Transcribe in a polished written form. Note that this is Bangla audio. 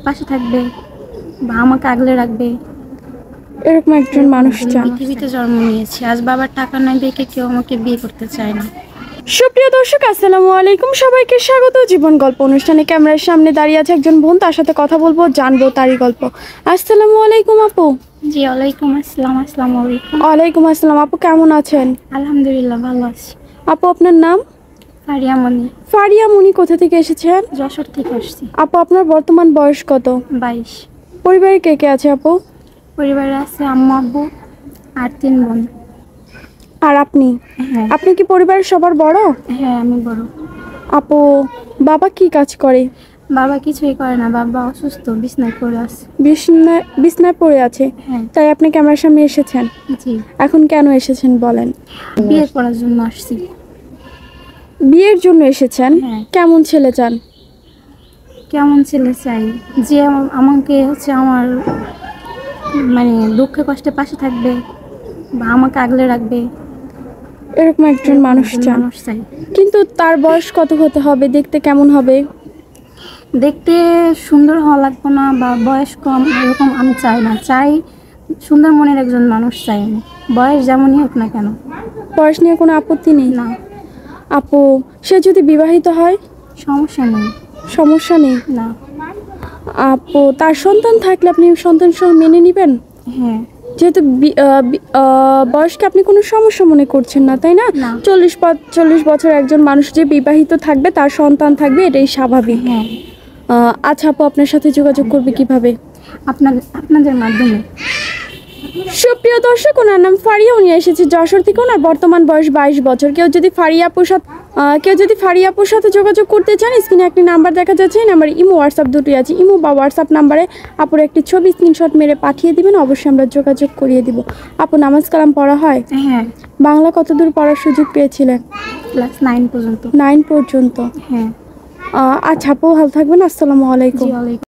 পাশে থাকবে বা আমাকে আগলে রাখবে, এরকম একজন মানুষ চান। পৃথিবীতে জন্ম নিয়েছি, আজ বাবার টাকা নাই দেখে কেউ আমাকে বিয়ে করতে চায় না। সুপ্রিয় দর্শক, আসসালামু আলাইকুম, সবাইকে স্বাগত জীবন গল্প অনুষ্ঠানে। ক্যামেরার সামনে দাঁড়িয়ে আছে একজন বোন, তার সাথে কথা বলবো, জানবো তারই গল্প। আসসালামু আলাইকুম আপু। জি ওয়ালাইকুম আসসালাম। আসসালামু আলাইকুম। ওয়ালাইকুম আসসালাম। আপু কেমন আছেন? আলহামদুলিল্লাহ ভালো আছি। আপু আপনার নাম? ফারিয়া মনি। ফারিয়া মনি। কোথা থেকে এসেছেন? যশোর থেকে আসছি। আপু আপনার বর্তমান বয়স কত? 22। পরিবারে কে কে আছে আপু? পরিবারে আছে আম্মু আব্বু আর 3 বোন। আর আপনি? হ্যাঁ। আপনি কি পরিবারের সবার বড়? হ্যাঁ আমি বড়। আপু বাবা কি কাজ করে? বাবা কিছুই করে না, বাবা অসুস্থ, বিছনায় পড়ে আছে। বিছনায় পড়ে আছে? হ্যাঁ। তাই আপনি ক্যামেরার সামনে এসেছেন? জি। এখন কেন এসেছেন বলেন? বিয়ে করার জন্য আসছি। বিয়ের জন্য এসেছেন? হ্যাঁ। কেমন ছেলে চান? কেমন ছেলে চাই যে আমাকে আমার মানে দুঃখে কষ্টে পাশে থাকবে বা আমাকে আগলে রাখবে, এরকম একজন মানুষ চান। চাই। কিন্তু তার বয়স কত হতে হবে? দেখতে কেমন হবে? দেখতে সুন্দর হওয়া লাগবে না বা বয়স কম এরকম আমি চাই না, চাই সুন্দর মনের একজন মানুষ চাই আমি, বয়স যেমনই হোক না কেন। বয়স নিয়ে কোনো আপত্তি নেই? না। আপু সে যদি বিবাহিত হয়? সমস্যা নেই। সমস্যা নেই? না। আপু তার সন্তান থাকলে আপনি সন্তান সহ মেনে নেবেন? হ্যাঁ। যেহেতু বয়সকে আপনি কোনো সমস্যা মনে করছেন না, তাই না? না। 40 বছর একজন মানুষ যে বিবাহিত থাকবে, তার সন্তান থাকবে, এটাই স্বাভাবিক। হ্যাঁ। আচ্ছা আপু, আপনার সাথে যোগাযোগ করবে কিভাবে? আপনাদের মাধ্যমে। সুপ্রিয় দর্শক, ওনার নাম ফারিয়া, উনি এসেছে যশোর থেকে। ওনার বর্তমান বয়স 22 বছর। কেউ যদি ফারিয়া আপুর সাথে যোগাযোগ করতে চান, স্ক্রিনে একটি নাম্বার দেখা যাচ্ছে, এই নাম্বারে ইমো হোয়াটসঅ্যাপ দুটোই আছে। ইমো বা হোয়াটসঅ্যাপ নাম্বারে আপুর একটি ছবি স্ক্রিনশট মেরে পাঠিয়ে দিবেন, অবশ্যই আমরা যোগাযোগ করিয়ে দিব। আপু নামাজ কালাম পড়া হয়? হ্যাঁ। বাংলা কতদূর পড়ার সুযোগ পেয়েছিলেন? ক্লাস 9 পর্যন্ত। 9 পর্যন্ত? হ্যাঁ। আচ্ছা আপু, ভালো থাকবেন। আসসালামু আলাইকুম। জি ওয়ালাইকুম।